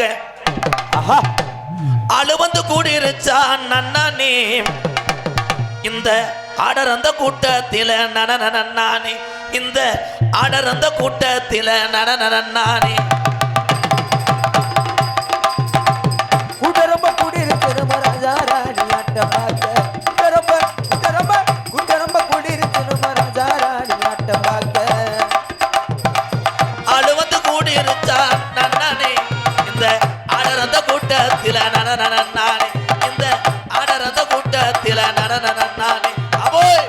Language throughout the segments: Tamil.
பார்க்க ஆளு வந்து கூடிருச்சான் நன்னானே இந்த ஆடரந்த கூட்டத்தில நனநனநானே இந்த ஆடரந்த கூட்டத்தில நனநனநானே கூட்டரம்ப கூடிருக்கு நம்ம ராஜா ராணி ஆட்டம் பார்க்க கூட்டரம்ப கூடிருக்கு நம்ம ராஜா ராணி ஆட்டம் பார்க்க ஆளு வந்து கூடிருச்சான் நன்னானே இந்த ஆடரந்த கூட்டத்தில நனநனநானே இந்த ஆடரந்த கூட்டத்தில நனநனநானே அபோய்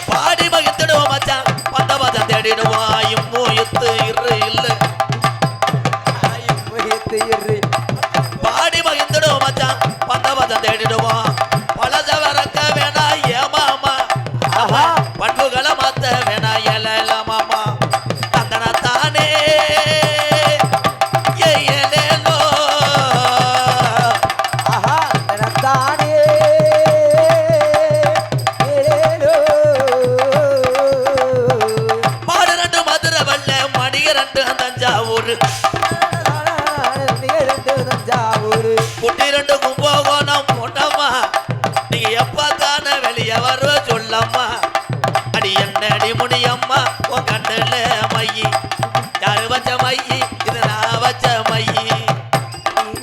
பாடி மகிழ்ந்துடுவோம் மச்சான் பந்தவதம் தேடிடுவான் இம்மூயத்து இரு இல்லு பாடி மகிழ்ந்துடுவோம் மச்சான் பந்தவதம் தேடிடுவான் பழசவரக்க வேணா ஏமாமா பண்புகளை மாத்த வேணா ஏல மாமா தந்தன தானே ஏலேலோ தானே மாடு ரெண்டு மதுரை வல்ல மடிக ரெண்டு தஞ்சாவூர் தஞ்சாவூர் குட்டி ரெண்டு கும்பகோணம் பொண்ணம்மா நீங்க எப்ப தானே வெளியே வருவ சொல்லம்மா அடி என்ன அடி முடியம்மா உன் கண்ணுல மையி யாரு வச்ச மையி இது நான் வச்ச மையி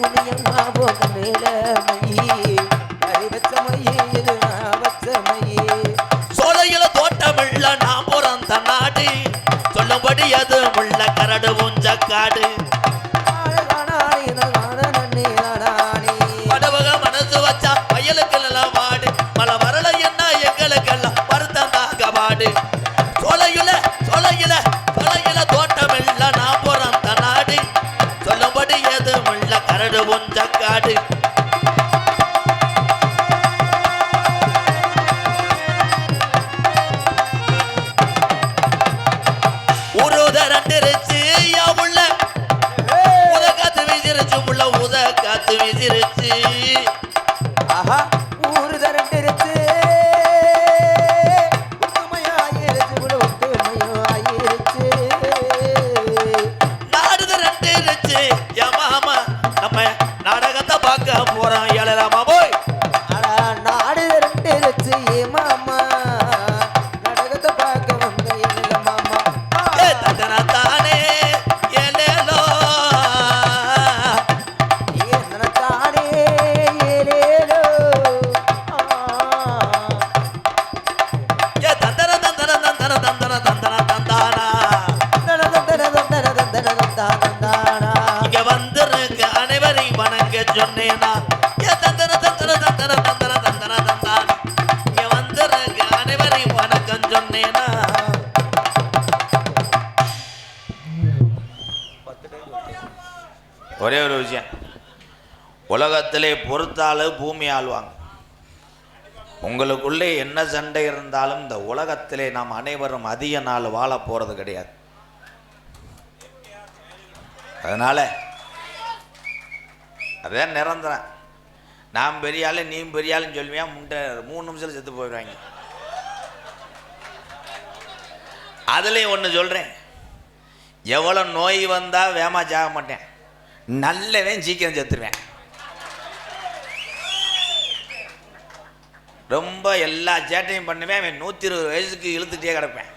முடியம்மா போக மேல மையி கறி வச்ச மையி இது நான் வச்ச மையி சோலையில தோட்டமில்ல நான் பிறந்த நாடு சொல்லும்படி அது முள்ள கரடு உஞ்ச காடு படவக மனசு வச்சா வயலுக்கு எல்லாம் வாடு மழை வரல என்ன எங்களுக்கு எல்லாம் வருத்தந்தாக வாடு சோலையில தோட்டமில்ல நான் பிறந்த நாடு சொல்லும்படி எது முள்ள கரடு உஞ்ச காடு உருதரண்டிருச்சு உள்ள உத காத்து வீசிருச்சு உள்ள உத காத்து வீசிருச்சு ஊரு தரண்டிருச்சு ஒத்துமையாயிருச்சு கூட ஒத்துமையாயிருச்சு நாடு தரண்டிருச்சு மாமா நம்ம நாடகத்தை பார்க்க போறோம் ஏழலாமா போய் அடா நாடு தரண்டிருச்சு மாமா நாடகத்தை பார்க்க வந்த இல்ல மாமா ஏ தந்தன தானே ஏலேலோ என்ன தானே ஏலேலோ ஏ தந்தன தந்தன தந்தன தந்தன தந்தன தந்தானா இங்க வந்திருக்க அனைவரையும் வணங்க சொன்னேனா ஏ தந்தன தந்தன தந்தன தந்தன தந்தன தந்தானா இங்க வந்திருக்க அனைவரையும் வணக்கம் சொன்னேனா ஒரே ஒரு விஷயம் உலகத்திலே பொறுத்தாலு பூமி ஆள்வாங்க உங்களுக்குள்ளே என்ன சண்டை இருந்தாலும் இந்த உலகத்திலே நாம் அனைவரும் அதிக நாள் வாழ போறது கிடையாது அதனால அதே நிரந்தரம் நான் பெரிய ஆளு நீ பெரிய ஆளுன்னு சொல்லுவியா முண்டை 3 நிமிஷத்துல செத்து போயிடுவாங்க அதுலேயும் ஒன்று சொல்கிறேன் எவ்வளோ நோய் வந்தால் வேமா சாக மாட்டேன் நல்லவன் சீக்கிரம் செத்துருவேன் ரொம்ப எல்லா சேட்டையும் பண்ணுவேன் அவன் 120 வயசுக்கு இழுத்துக்கிட்டே கிடப்பேன்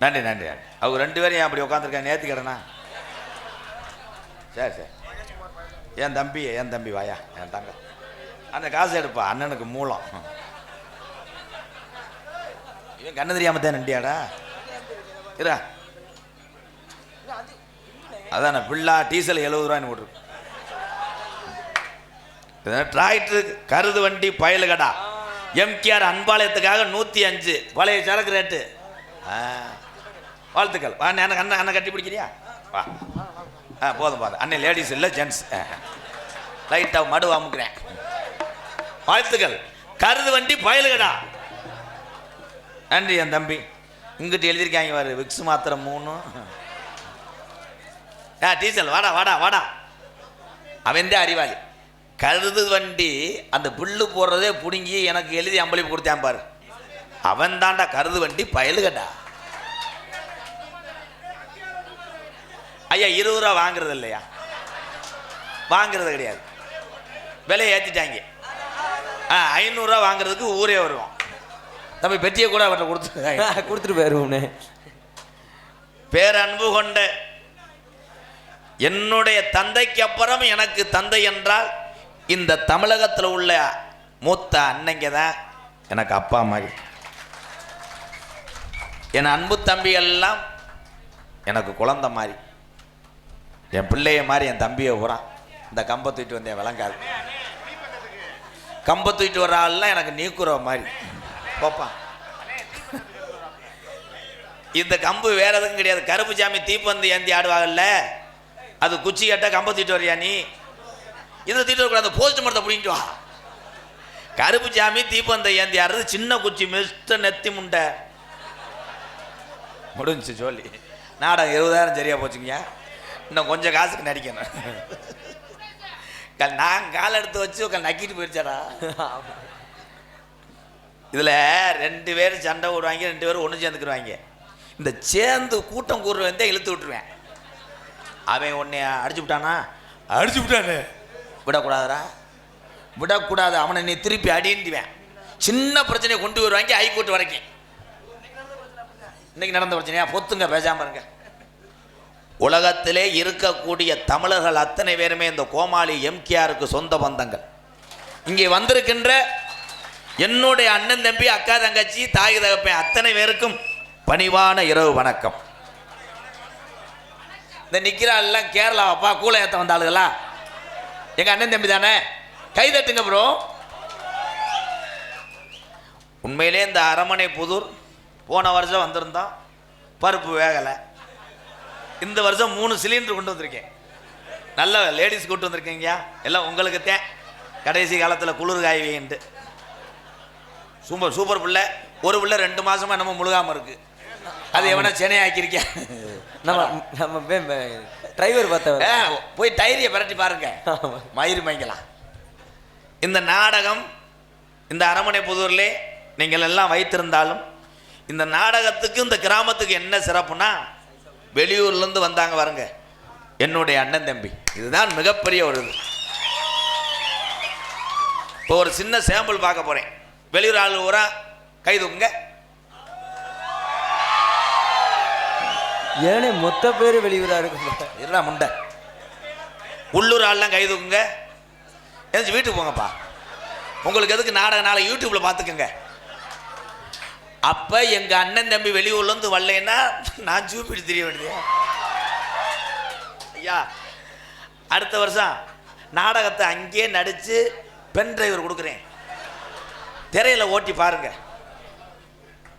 நன்றி நன்றி அவங்க 2 பேரும் அப்படி உட்காந்துருக்கேன் நேற்று கிடனா சரி சரி என் தம்பி வாயா என் தங்க அந்த காசு எடுப்பா அண்ணனுக்கு மூலம் இவன் கண்ணு தெரியாம தான் நண்டியாடா இரா அதான பிள்ளா டீசல் 70 ரூபான்னு போட்டுருக்கு டிராக்டர் கருது வண்டி பயலு கடா எம்கேஆர் அன்பாளையத்துக்காக 105 பழைய சரக்கு ரேட்டு வாழ்த்துக்கள் வா எனக்கு அண்ணன் கட்டி பிடிக்கிறியா வா போதும் போதும் அண்ணன் லேடிஸ் இல்லை ஜென்ட்ஸ் லைட்டாக மடு அமுக்குறேன் வாழ்த்துக்கள் கருது வண்டி பயலுகடா நன்றி என் தம்பி இங்கிட்டு எழுதியிருக்காங்க பாரு விக்ஸ் மாத்திரம் 3 டீசல் வாடா வாடா வாடா. அவன் தான் அறிவாளி. கருது வண்டி அந்த பில்லு போடுறதே பிடுங்கி எனக்கு எழுதி அம்பளிப்பு கொடுத்தேன் பாரு. அவன் தாண்டா கருது வண்டி பயலுகடா. ஐயா 20 ரூபா வாங்குறது இல்லையா? வாங்குறது கிடையாது, விலையை ஏற்றிட்டாங்க. 500 ரூபா வாங்குறதுக்கு ஊரே வருவோம். நம்ம பெட்டியை கூட அவர்கிட்ட கொடுத்துட்டு போயிருவோம்னு. பேரன்பு கொண்ட என்னுடைய தந்தைக்கு அப்புறம் எனக்கு தந்தை என்றால் இந்த தமிழகத்தில் உள்ள மூத்த அன்னைங்க தான் எனக்கு அப்பா மாதிரி. என் அன்பு தம்பி எல்லாம் எனக்கு குழந்தை மாதிரி. என் பிள்ளைய மாதிரி என் தம்பியை போகிறான். இந்த கம்பை தூக்கிட்டு வந்தேன் விளங்காது. கம்பை தூக்கிட்டு வர ஆள்லாம் எனக்கு நீக்குற மாதிரி போப்பான். இந்த கம்பு வேற எதுவும் கிடையாது. கருப்பு சாமி தீப்பந்து ஏந்தி ஆடுவாங்கல்ல, அது குச்சி கேட்டால் கம்பை தூக்கிட்டு வரியா நீ? இதை தூக்கிட்டு வரக்கூடாது, போஸ்ட் மரத்தை பிடிக்கிட்டு வா. கருப்பு சாமி தீப்பந்தை ஏந்தி ஆடுறது சின்ன குச்சி மிஸ்டர் நெத்தி முண்டை. முடிஞ்சு சொல்லி நாடகம் 20,000 சரியா போச்சுங்க. இன்னும் கொஞ்சம் காசுக்கு நடிக்கணும். நான் காலை எடுத்து வச்சு நக்கிட்டு போயிடுச்சாடா. இதில் 2 பேர் சண்டை விடுவாங்க, 2 பேரும் ஒன்று சேர்ந்துக்குருவாங்க. இந்த சேர்ந்து கூட்டம் கூடுறவன் தான் இழுத்து விட்டுருவேன். அவன் உன்னை அடிச்சு விட்டானா? அடிச்சு விட்டானு விடக்கூடாதுடா, விடக்கூடாது. அவனை நீ திருப்பி அடின்டுவேன். சின்ன பிரச்சனையை கொண்டு வருவாங்க ஹைகோர்ட் வரைக்கும். இன்னைக்கு நடந்த பிரச்சனையா? பொத்துங்க, பேசாம இருங்க. உலகத்திலே இருக்கக்கூடிய தமிழர்கள் அத்தனை பேருமே இந்த கோமாளி எம்கேஆருக்கு சொந்த பந்தங்கள். இங்கே வந்திருக்கின்ற என்னுடைய அண்ணன் தம்பி அக்கா தங்கச்சி தாய் தகப்பேன் அத்தனை பேருக்கும் பணிவான இரவு வணக்கம். இந்த நிற்கிறாள்லாம் கேரளாவப்பா கூலை ஏற்ற வந்த ஆளுகளா? எங்கள் அண்ணன் தம்பி தானே, கை தட்டுங்க ப்ரோ. உண்மையிலே இந்த அரமனை புதூர் போன வருஷம் வந்திருந்தோம், பருப்பு வேகலை. இந்த வருஷம் 3 சிலிண்டர் கொண்டு வந்திருக்கேன். நல்ல லேடிஸ் கூட்டு வந்திருக்கீங்க எல்லாம் உங்களுக்கு தேன். கடைசி காலத்தில் குளிர் காய வைன்ட்டு சூப்பர் சூப்பர் பிள்ளை. ஒரு பிள்ளை 2 மாதமாக நம்ம முழுகாமல் இருக்குது. அது எவனா சென்னை ஆக்கியிருக்கேன். நம்ம டிரைவர் பார்த்த போய் டைரியை பரட்டி பாருங்க, மயிறு மைங்கலாம். இந்த நாடகம் இந்த அரமனை புதூர்லே நீங்கள் எல்லாம் வைத்திருந்தாலும் இந்த நாடகத்துக்கு இந்த கிராமத்துக்கு என்ன சிறப்புனா, வெளியூர்லேருந்து வந்தாங்க பாருங்க என்னுடைய அண்ணன் தம்பி. இதுதான் மிகப்பெரிய ஒரு இது. இப்போ ஒரு சின்ன சாம்பிள் பார்க்க போகிறேன். வெளியூர் ஆள் ஊரா கை தூக்குங்க. ஏனே மொத்த பேர் வெளியூரா இருக்கு. இல்ல முண்டை. உள்ளூர் ஆள்லாம் கை தூக்குங்க. எதாச்சும் வீட்டுக்கு போங்கப்பா. உங்களுக்கு எதுக்கு நாடகம் நாளை யூடியூப்ல பார்த்துக்கங்க. அப்போ எங்கள் அண்ணன் தம்பி வெளியூர்லேருந்து வரலைன்னா நான் சூப்பிட்டு தெரிய வேண்டியது. ஐயா அடுத்த வருஷம் நாடகத்தை அங்கேயே நடித்து பென் டிரைவர் கொடுக்குறேன், திரையில் ஓட்டி பாருங்க.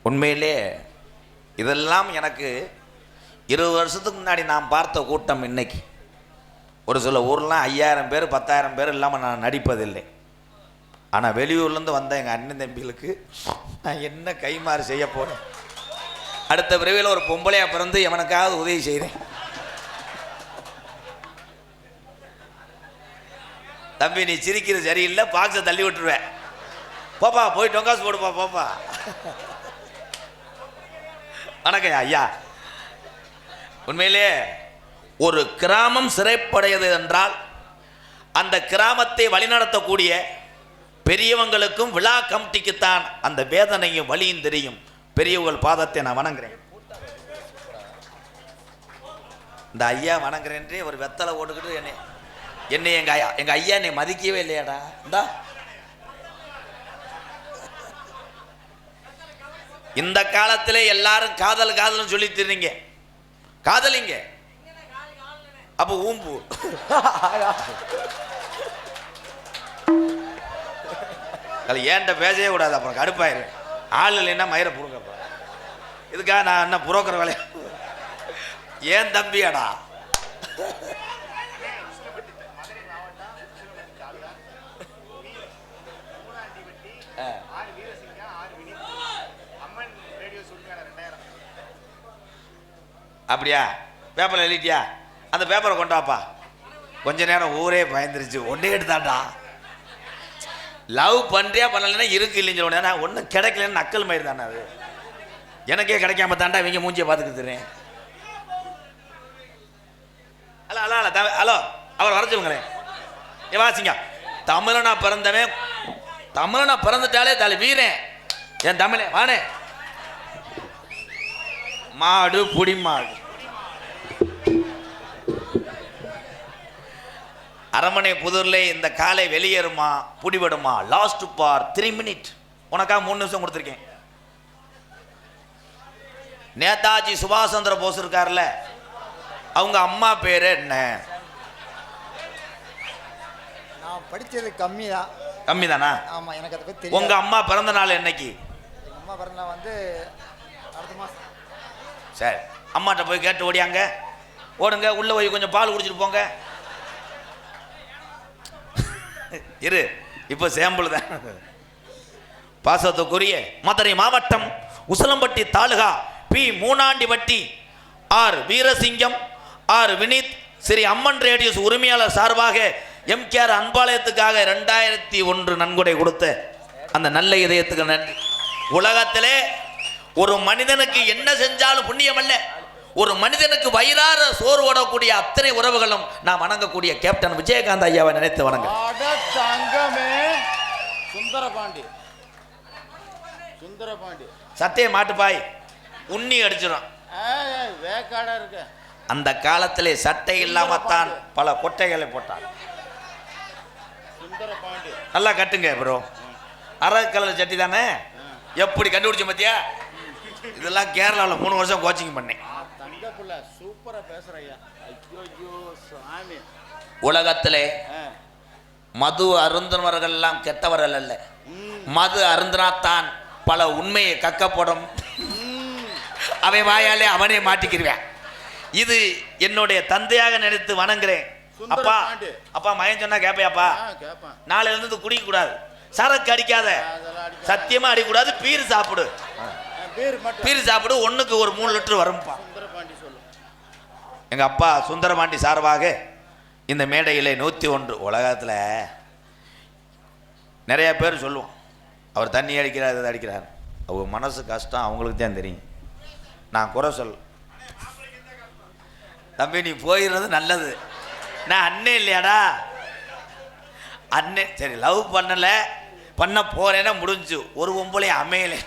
உண்மையிலே இதெல்லாம் எனக்கு 20 வருஷத்துக்கு முன்னாடி நான் பார்த்த கூட்டம். இன்னைக்கு ஒரு சில ஊர்லாம் 5000 பேர் 10,000 பேர் இல்லாமல் நான் நடிப்பதில்லை. ஆனால் வெளியூர்லேருந்து வந்த எங்கள் அண்ணன் தம்பிகளுக்கு நான் என்ன கைமாறு செய்ய போகிறேன். அடுத்த பிறவியில் ஒரு பொம்பளையாக பிறந்து எவனுக்காவது உதவி செய்கிறேன். தம்பி நீ சிரிக்கிறது சரியில்லை, பாக்ஸை தள்ளி விட்டுருவேன். போப்பா போய் டொங்காசு போடுப்பா போப்பா. வணக்கம் ஐயா. உண்மையிலே ஒரு கிராமம் சிறைப்படையது என்றால் அந்த கிராமத்தை வழிநடத்தக்கூடிய பெரியவங்களுக்கும் விழா கமிட்டிக்குத்தான் அந்த வேதனையும் வலியும் தெரியும். பெரியவர்கள் பாதத்தை நான் வணங்குறேன். இந்த ஐயா வணங்குறேன்றே ஒரு வெத்தலை ஓட்டுக்கிட்டு என்னை எங்க ஐயா என்னை மதிக்கவே இல்லையாடா. இந்தா இந்த காலத்திலே எல்லாரும் காதல் காதல்னு சொல்லி தருறீங்க. காதலிங்க அப்போ ஊம்பு. அது ஏன்ட்ட பேசவே கூடாது, அப்புறம் கடுப்பாயிரு. ஆள் இல்லைன்னா மயிரை புடுங்கப்பா. இதுக்காக நான் என்ன புரோக்கர் வேலையா? ஏன் தம்பியாடா? அப்படியா? பேப்பரில் எழுதிட்டியா? அந்த பேப்பரை கொண்டாப்பா. கொஞ்ச நேரம் ஊரே பயந்துருச்சு. ஒன்றே எடுத்தாண்டா. லவ் பண்ணுறியா பண்ணலைன்னா இருக்கு இல்லைன்னு சொல்லுவேன். நான் ஒன்றும் கிடைக்கலன்னு நக்கல் மாதிரி தானே அது. எனக்கே கிடைக்காம தாண்டா இவங்க மூஞ்சியை பார்த்துக்கிட்டுறேன். ஹலோ ஹலோ ஹலோ ஹலோ அவர் வரைச்சவங்களே வாசிங்க. தமிழனா பிறந்தவன், தமிழனா பிறந்துட்டாலே தலை வீரன். என் தமிழே வானே. மாடு புடி மாடு. அரமனை புதூர்ல இந்த காலை வெளியேறுமா புடிபடுமா? லாஸ்ட் பார் 3 மினிட். உனக்கா 3 நிமிஷம் கொடுத்துருக்கேன். நேதாஜி சுபாஷ் சந்திர போஸ் இருக்கார்ல, அவங்க அம்மா பேரு என்ன? நான் படிச்சது கம்மி தான். கம்மி தானா? ஆமா, எனக்கு அதை பத்தி தெரியும். உங்க அம்மா பிறந்த நாள் என்னைக்கு? எங்க அம்மா பிறந்த நாள் வந்து அடுத்த மாசம். சரி, அம்மாட்ட போய் கேட்டு ஓடியாங்க. ஓடுங்க, உள்ள போய் கொஞ்சம் பால் குடிச்சிட்டு போங்க. இரு, இப்போ சேம்பிள் தான். பாசத்துக்குரிய மதுரை மாவட்டம் Usilampatti taluka P Moonandivatti R Veerasingam R Vinith Sri Amman radios உரிமையாளர் சார்பாக எம்கேஆர் அன்பாலயத்துக்காக 2001 நன்கொடை கொடுத்த அந்த நல்ல இதயத்துக்கு நன்றி. உலகத்திலே ஒரு மனிதனுக்கு என்ன செஞ்சாலும் புண்ணியம் அல்ல. ஒரு மனிதனுக்கு வயிறார சோறு ஓடக்கூடிய அத்தனை உறவுகளும் நான் வணங்கக்கூடிய கேப்டன் விஜயகாந்த் ஐயாவை நினைத்து வணங்க. சட்டையை மாட்டுப்பாய் உண்ணி அடிச்சிடும். அந்த காலத்திலே சட்டை இல்லாமத்தான் பல கொட்டைகளை போட்டார். நல்லா கட்டுங்க ப்ரோ. அரை கலர் சட்டி தானே? எப்படி கண்டுபிடிச்ச பத்தியா? இதெல்லாம் கேரளாவில் 3 வருஷம் கோச்சிங் பண்ணேன். உலகத்திலே மது அருந்தினவர்கள் எல்லாம் கெட்டவர்கள் அல்ல. மது அருந்தினாத்தான் பல உண்மையை கக்கப்படும். அவன் வாயாலே அவனே மாட்டிக்கிருவேன். இது என்னுடைய தந்தையாக நினைத்து வணங்குறேன். அப்பா அப்பா மகன் சொன்னா கேப்பையாப்பா? நாளைல இருந்து குடிக்க கூடாது, சரக்கு அடிக்காத, சத்தியமா அடிக்கூடாது, பீர் சாப்பிடு, பீர் சாப்பிடு, ஒண்ணுக்கு ஒரு 3 லிட்டர் வரும்பா. எங்க அப்பா சுந்தரபாண்டி சார்பாக இந்த மேடையிலே 101 உலகத்துல நிறைய பேர் சொல்லுவோம், அவர் தண்ணி அடிக்கிறார் இதை அடிக்கிறார். அவங்க மனசு கஷ்டம் அவங்களுக்கு தான் தெரியும். நான் குறை சொல் தம்பி, நீ போயிடுறது நல்லது. நான் அண்ணே இல்லையாடா? அண்ணே சரி, லவ் பண்ணல பண்ண போறேன்னா முடிஞ்சு. ஒரு பொம்பளை அமையலை.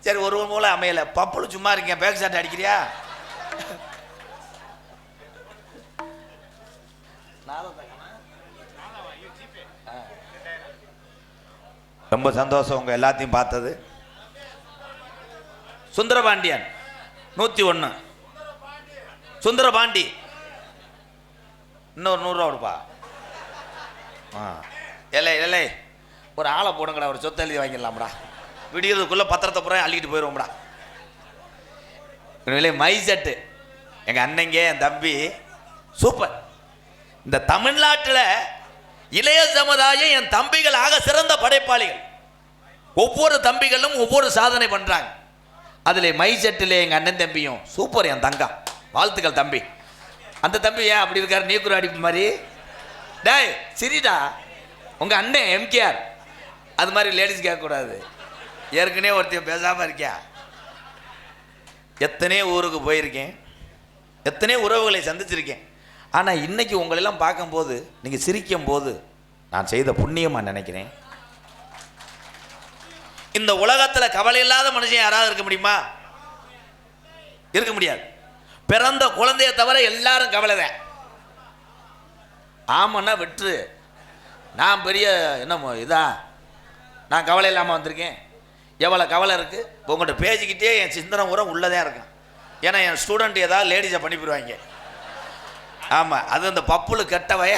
சரி, ஒரு பொம்பளை அமையலை, பப்பளு சும்மா இருக்கீங்க, பேக் ஷாட் அடிக்கிறியா? ரொம்ப சந்தோஷம் உங்க எல்லாத்தையும் பார்த்தது. சுந்தரபாண்டியன் 101. சுந்தரபாண்டி இன்னொரு 100 ரூபா கொடுப்பா. இல்லை இல்லை, ஒரு ஆளை போடுங்கடா, ஒரு சொத்து எழுதி வாங்கிடலாம்டா. விடியறதுக்குள்ள பத்திரத்தை புறம் அள்ளிட்டு போயிடுவோம்டா. மை செட்டு எங்கள் அண்ணங்க என் தம்பி சூப்பர். இந்த தமிழ்நாட்டில் இளைய சமுதாயம் என் தம்பிகள் ஆக சிறந்த படைப்பாளிகள். ஒவ்வொரு தம்பிகளும் ஒவ்வொரு சாதனை பண்ணுறாங்க. அதில் மை செட்டில் எங்கள் அண்ணன் தம்பியும் சூப்பர். என் தங்கம், வாழ்த்துக்கள் தம்பி. அந்த தம்பி ஏன் அப்படி இருக்காரு, நீக்குற அடிப்பு மாதிரி? டேய் சரிடா, உங்கள் அண்ணன் எம்கேஆர் அது மாதிரி லேடிஸ் கேட்கக்கூடாது. ஏற்கனவே ஒருத்தையும் பேசாமல் இருக்கியா? எத்தனையோ ஊருக்கு போயிருக்கேன், எத்தனையோ உறவுகளை சந்திச்சிருக்கேன். ஆனால் இன்னைக்கு உங்களெல்லாம் பார்க்கும்போது, நீங்கள் சிரிக்கும் போது நான் செய்த புண்ணியமாக நினைக்கிறேன். இந்த உலகத்தில் கவலை இல்லாத மனுஷன் யாராவது இருக்க முடியுமா? இருக்க முடியாது. பிறந்த குழந்தைய தவிர எல்லாரும் கவலை தான். ஆமாண்ணா விட்டுரு, நான் பெரிய என்ன இதா, நான் கவலை இல்லாமல் வந்திருக்கேன். எவ்வளோ கவலை இருக்குது உங்கள்கிட்ட பேசிக்கிட்டே என் சிந்தனை உரம் உள்ளதான் இருக்கும். ஏன்னா என் ஸ்டூடெண்ட் ஏதாவது லேடிஸை பண்ணிவிடுவாங்க. ஆமாம், அது அந்த பப்புளு கெட்ட வய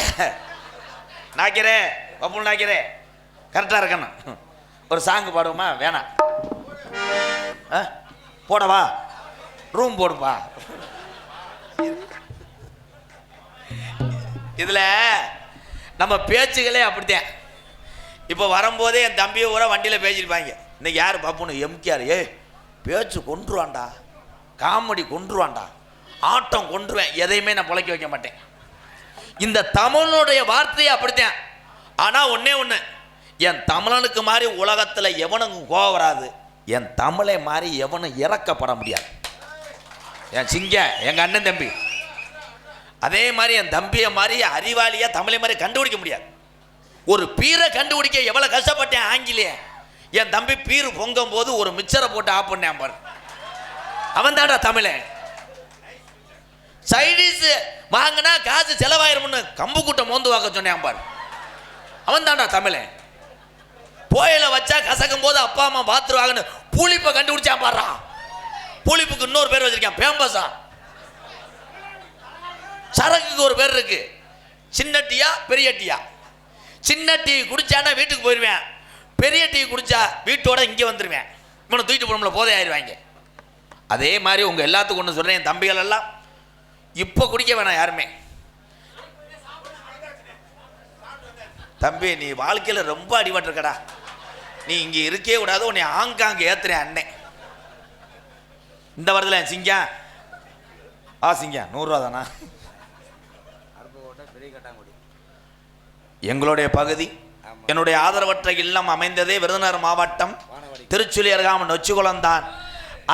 நாக்கிறேன், பப்புளு நாக்கிறேன், கரெக்டாக இருக்கணும். ஒரு சாங்கு பாடுவோமா? வேணாம், போடவா, ரூம் போடுப்பா. இதில் நம்ம பேச்சுகளே அப்படித்தான். இப்போ வரும்போதே என் தம்பியை ஊரா வண்டியில் பேசியிருப்பாங்க. இன்னைக்கு யார் பாப்புன்னு? எம்கேஆர். ஏ பேச்சு கொன்றுவான்டா, காமெடி கொன்றுவான்டா, ஆட்டம் கொண்டுருவேன், எதையுமே நான் பொழைக்க வைக்க மாட்டேன். இந்த தமிழனுடைய வார்த்தையை அப்படித்தான். ஆனால் ஒன்றே ஒன்று, என் தமிழனுக்கு மாதிரி உலகத்தில் எவனுக்கும் கோவம் வராது, என் தமிழை மாதிரி எவனும் இறக்கப்பட முடியாது. என் சிங்க எங்கள் அண்ணன் தம்பி, அதே மாதிரி என் தம்பியை மாதிரி அறிவாளியாக தமிழை மாதிரி கண்டுபிடிக்க முடியாது. ஒரு பீரை கண்டுபிடிக்க எவ்வளோ கஷ்டப்பட்டேன் ஆங்கிலேய. என் தம்பி பீர் பொங்கும் போது ஒரு மிச்சரை போட்டு ஆஃப் பண்ணேன் பாரு, அவன் தான்டா தமிழன். சைடிஸ் வாங்கினா காசு செலவாயிரும்னு கம்பு கூட்டம் மோந்து வாக்க சொன்னேன் பாரு, அவன் தான்டா தமிழன். போயில வச்சா கசக்கும் போது அப்பா அம்மா பாத்துருவாங்கன்னு புளிப்பை கண்டுபிடிச்சான் பாடுறா. புளிப்புக்கு இன்னொரு பேர் வச்சிருக்கேன், பேம்பஸா. சரக்குக்கு ஒரு பேர் இருக்கு, சின்ன டீயா பெரிய டீயா. சின்ன டீ குடிச்சானா வீட்டுக்கு போயிடுவேன், பெரிய டீ குடிச்சா வீட்டோட இங்கே வந்துடுவேன். இவனை தூக்கிட்டு போனோம்ல போதை ஆயிடுவாங்க. அதே மாதிரி உங்கள் எல்லாத்துக்கும் ஒன்று சொல்கிறேன், என் தம்பிகள் எல்லாம் இப்போ குடிக்க வேணாம் யாருமே. தம்பி நீ வாழ்க்கையில் ரொம்ப அடிபட்டிருக்கடா, நீ இங்கே இருக்கே கூடாது, உன்னை ஆங்காங்க ஏற்றுறேன் அண்ணன். இந்த வரதுல சிங்கா சிங்கா 100 ரூபா தானா? எங்களுடைய பகுதி, என்னுடைய ஆதரவற்ற இல்லம் அமைந்ததே விருதுநகர் மாவட்டம் திருச்சுழி அருகாமல் நொச்சிக்குளம் தான்.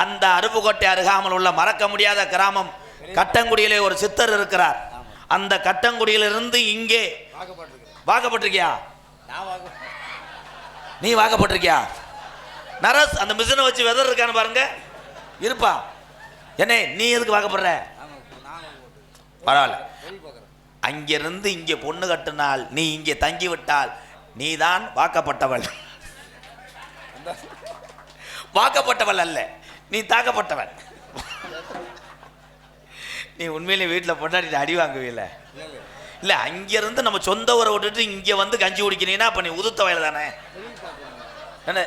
அந்த அருப்புக்கோட்டை அருகாமல் உள்ள மறக்க முடியாத கிராமம் கட்டங்குடியிலே ஒரு சித்தர் இருக்கிறார். அந்த கட்டங்குடியிலிருந்து இங்கே வாக்கப்பட்டிருக்கியா? நீ வாக்கப்பட்டிருக்கியா? நரஸ் அந்த மிஷினை வச்சு வெதர் இருக்கான்னு பாருங்க, இருப்பா. என்ன நீ எதுக்கு வாக்கப்படுற? பரவாயில்ல, அங்கிருந்து இங்கே பொண்ணு கட்டினால், நீ இங்கே தங்கி விட்டால் நீதான் வாக்கப்பட்டவள். வாக்கப்பட்டவள் அல்ல, நீ தாக்கப்பட்டவள். நீ உண்மையிலே வீட்டில் பொண்டாட்டி அடி வாங்குவீல? இல்லை, அங்கிருந்து நம்ம சொந்த ஊரை விட்டுட்டு இங்கே வந்து கஞ்சி குடிக்கிறீங்கன்னா அப்போ நீ உதுத்த வயல் தானே? என்ன?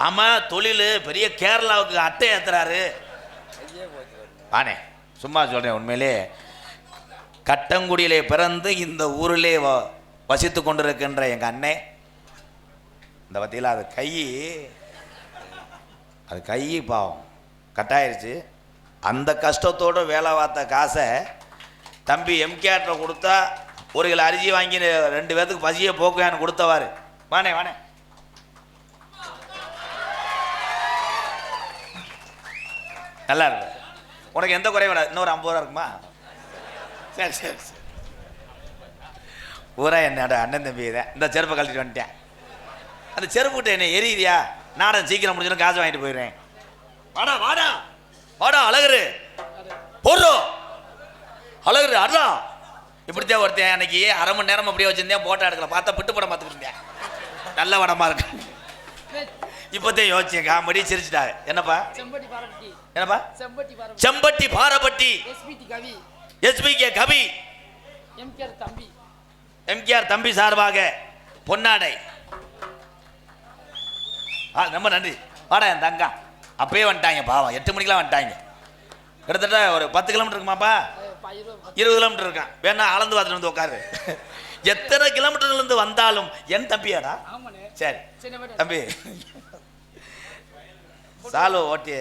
ஆமாம், தொழில் பெரிய கேரளாவுக்கு அட்டை ஏற்றுறாரு. ஆனே சும்மா சொல்கிறேன், உண்மையிலே கட்டங்குடியிலே பிறந்து இந்த ஊரிலே வசித்து கொண்டிருக்கின்ற எங்கள் அண்ணே, இந்த பற்றியில் அது கை பாவம் கட்டாயிருச்சு. அந்த கஷ்டத்தோடு வேலை பார்த்த காசை தம்பி எம்கேஆர்ட்ட கொடுத்தா 1 கிலோ அரிசி வாங்கி 2 பேர்த்துக்கு பசியை போக்குவான்னு கொடுத்தவாரு. வானே வானே, நல்லா இருக்கு. உனக்கு எந்த குறையும் வராது. இன்னொரு 50 ரூபா இருக்குமா? சரி சரி சரி. ஊரா என்னடா அண்ணன் தம்பி இதை இந்த செருப்பை கழட்டிட்டு வந்துட்டேன். அந்த செருப்பு கிட்ட என்ன எரியுதியா? நாடகம் சீக்கிரம் முடிஞ்சிடும், காசு வாங்கிட்டு போயிடுறேன். வாடா வாடா வாடா அழகரு போடுறோம், அழகரு அடா. இப்படித்தான் ஒருத்தன் அன்னைக்கு 1/2 மணி நேரம் அப்படியே வச்சிருந்தேன், போட்டோ எடுக்கல. பார்த்தா பிட்டு படம் பார்த்துக்கிட்டு இருந்தேன், நல்ல படமா இருக்கு. இப்போத்தையும் யோசிச்சேன், காமெடி சிரிச்சுட்டாங்க. என்னப்பா? என்னப்பா? செம்பட்டி பாரபட்டி எஸ்பிகே கவி எம்கேஆர் தம்பி சார்பாக பொன்னாடை. ரொம்ப நன்றி. வாடா என் தங்கா. அப்பயே வந்துட்டாங்க பாவம், 8 மணிக்கெலாம் வந்துட்டாங்க. கிட்டத்தட்ட ஒரு 10 கிலோமீட்டர் இருக்குமாப்பா? 20 கிலோமீட்டர் இருக்கான். வேணா அளந்து பார்த்துட்டு வந்து உட்காரு. எத்தனை கிலோமீட்டர்லேருந்து வந்தாலும் என் தம்பியாடா. சரி தம்பி, சாலு ஓட்டிய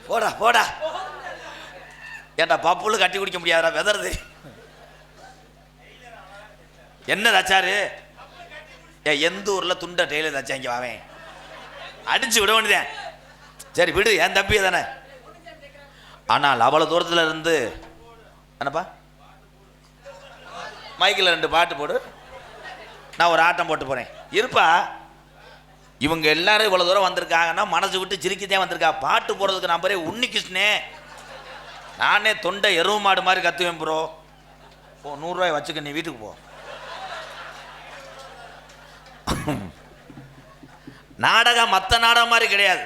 போடா போடா. ஏண்டா பப்புள்ளு கட்டி குடிக்க முடியாதா? வெதறது என்ன தச்சாரு? எந்த ஊரில் துண்டை டெய்லர் தச்சா இங்கே வாவேன் அடிச்சு விட வேண்டியதேன். சரி விடு, என் தம்பியை தானே. ஆனால் அவ்வளோ தூரத்தில் இருந்து என்னப்பா மைக்கில் 2 பாட்டு போடு, நான் ஒரு ஆட்டம் போட்டு போகிறேன் இருப்பா. இவங்க எல்லாரும் இவ்வளோ தூரம் வந்திருக்காங்கன்னா மனசு விட்டு சிரிக்கத்தான் வந்திருக்கா. பாட்டு போடுறதுக்கு நான் பேரே உன்னிகிருஷ்ணே, நானே தொண்டை எருவு மாடு மாதிரி கத்துவேன் ப்ரோ. 100 ரூபாய் வச்சுக்க, நீ வீட்டுக்கு போ. நாடகம் மற்ற நாடகம் மாதிரி கிடையாது.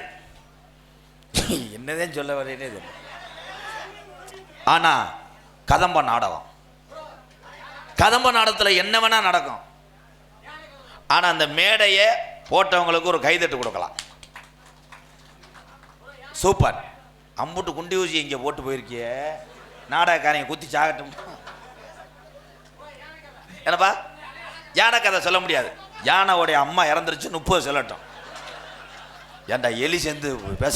என்னதான் சொல்ல வரேன்னு இது. ஆனா கதம்ப நாடகம், கதம்ப நாடகத்தில் என்ன வேணா நடக்கும். ஆனா அந்த மேடையை போட்டவங்களுக்கு ஒரு கைதட்டு கொடுக்கலாம். சூப்பர். அம்புட்டு குண்டி ஊசி இங்கே போட்டு போயிருக்கிய, நாடகக்காரங்க குத்தி சாகட்டும். என்னப்பா யானை கதை சொல்ல முடியாது, யானையோடைய அம்மா இறந்துருச்சு 30 சொல்லட்டும். ஏன்டா எலி சேர்ந்து பேச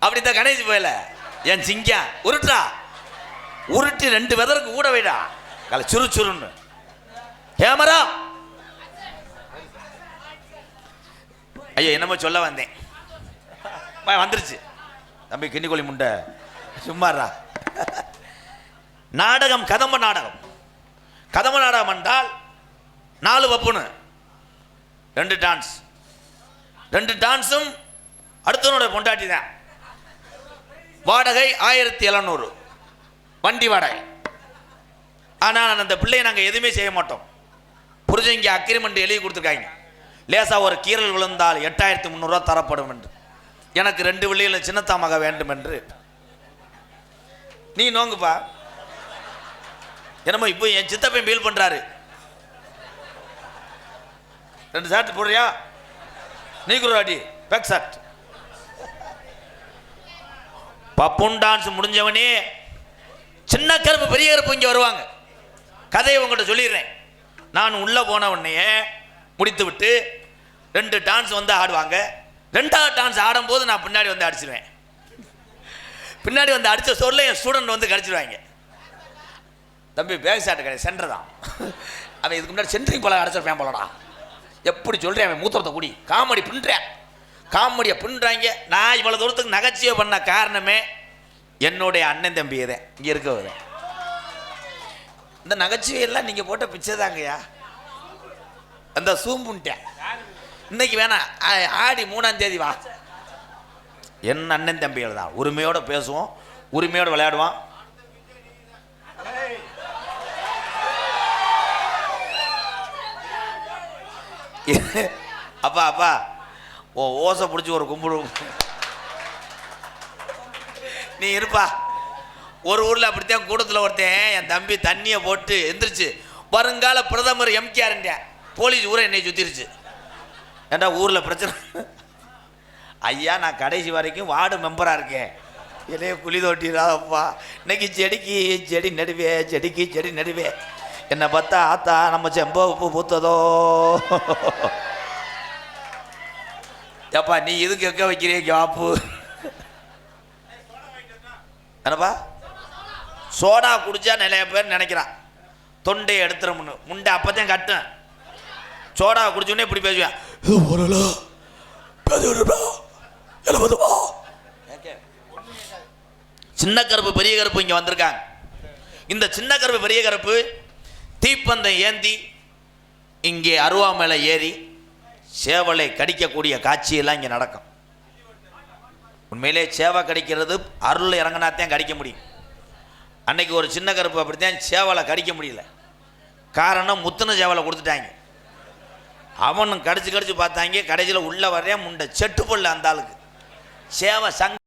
அப்படித்தான் கணேஷ் போயல என் சிங்கம் உருட்டா உருட்டி 2 வெதருக்கு கூட வைடா கல சுரு சுருன்னு கேமரா. ஐயோ என்னமோ சொல்ல வந்தேன் வந்துருச்சு தம்பி கிண்ணிக்கோழி முண்டை சும்மாறா. நாடகம் கதம்ப நாடகம். கதம்ப நாடகம் என்றால் 4 வப்புன்னு 2 டான்ஸ். 2 டான்ஸும் அடுத்தவனோட பொண்டாட்டி தான். வாடகை 1700 வண்டி வாடகை. ஆனால் அந்த பிள்ளையை நாங்கள் எதுவுமே செய்ய மாட்டோம். புரிஞ்சு இங்கே அக்ரிமெண்ட் எழுதி கொடுத்துருக்காங்க. லேசாக ஒரு கீரல் விழுந்தால் 8300 தரப்படும் என்று. எனக்கு 2 பிள்ளைகள் சின்னத்தாமக வேண்டும் என்று. நீ நோங்குப்பா. என்னமோ இப்போ என் சித்தப்பையும் ஃபீல் பண்ணுறாரு. 2 ஷர்ட் போடுறியா நீ குருவாடி பேக் ஷர்ட். பப்புன் டான்ஸ் முடிஞ்சவனே சின்ன கருப்பு பெரிய கருப்பு இங்கே வருவாங்க. கதையை உங்கள்கிட்ட சொல்லிடுறேன். நான் உள்ளே போன உடனே முடித்து விட்டு 2 டான்ஸ் வந்து ஆடுவாங்க. 2வது டான்ஸ் ஆடும்போது நான் பின்னாடி வந்து அடிச்சிருவேன். பின்னாடி வந்து அடித்த சொல்ல என் ஸ்டூடெண்ட் வந்து கடிச்சிருவாங்க. தம்பி பேக் ஷாட் கிடையாது சென்டர் தான். அவன் இதுக்கு முன்னாடி சென்ட்ரிங் போல அடிச்சிருப்பேன் போலடா. எப்படி சொல்கிறேன் அவன் மூத்திரத்தை கூடி காமெடி பின்னுறேன். காமெடியை பின்னுறாங்க. நான் இவ்வளோ தூரத்துக்கு நகைச்சுவை பண்ண காரணமே என்னுடைய அண்ணன் தம்பியை தான் இங்கே இருக்கவங்க. இந்த நகைச்சுவையெல்லாம் நீங்கள் போட்ட பிச்சை தாங்கய்யா. அந்த சூம்புன்ட்டேன் இன்னைக்கு வேணாம். ஆடி 3ஆம் தேதி வா. என் அண்ணன் தம்பிகள் தான். உரிமையோடு பேசுவோம், உரிமையோடு விளையாடுவான். அப்பா அப்பா ஓ ஓசை பிடிச்சி ஒரு கும்பிடு நீ இருப்பா. ஒரு ஊரில் அப்படித்தான் கூட்டத்தில் ஒருத்தன் என் தம்பி தண்ணியை போட்டு எந்திரிச்சு வருங்கால பிரதமர் எம்கேஆர்ன்றேன். போலீஸ் ஊரை என்னை சுற்றிருச்சு. ஏண்டா ஊரில் பிரச்சனை. ஐயா நான் கடைசி வரைக்கும் வார்டு மெம்பராக இருக்கேன். இலையே குழி தோட்டிடாதப்பா. இன்னைக்கு செடிக்கு செடி நடுவே செடிக்கு செடி நடுவே. என்னை பார்த்தா ஆத்தா நம்ம செம்ப உப்பு பூத்ததோ. ஏப்பா நீ இதுக்கு எக்க வைக்கிறீ ஜாப்பு என்னப்பா? சோடா குடிச்சா நிறைய பேர் நினைக்கிறான் தொண்டையை எடுத்துறோம்னு. முண்டை அப்போதான் கட்டும். சோடா குடிச்சோடனே இப்படி பேசுவேன். சின்ன கருப்பு பெரிய கருப்பு இங்கே வந்திருக்காங்க. இந்த சின்ன கருப்பு பெரிய கருப்பு தீப்பந்தம் ஏந்தி இங்கே அருவாமலை ஏறி சேவலை கடிக்கக்கூடிய காட்சியெல்லாம் இங்கே நடக்கும். உண்மையிலே சேவை கடிக்கிறது அருள் இறங்கினாத்தான் கடிக்க முடியும். அன்னைக்கு ஒரு சின்ன கருப்பு அப்படித்தான் சேவலை கடிக்க முடியல. காரணம் முத்துன சேவலை கொடுத்துட்டாங்க. அவனும் கடிச்சு கடிச்சு பார்த்தாங்க. கடைசியில் உள்ள வரையா முண்டை செட்டு பொல்ல அந்த ஆளுக்கு சேவை சங்க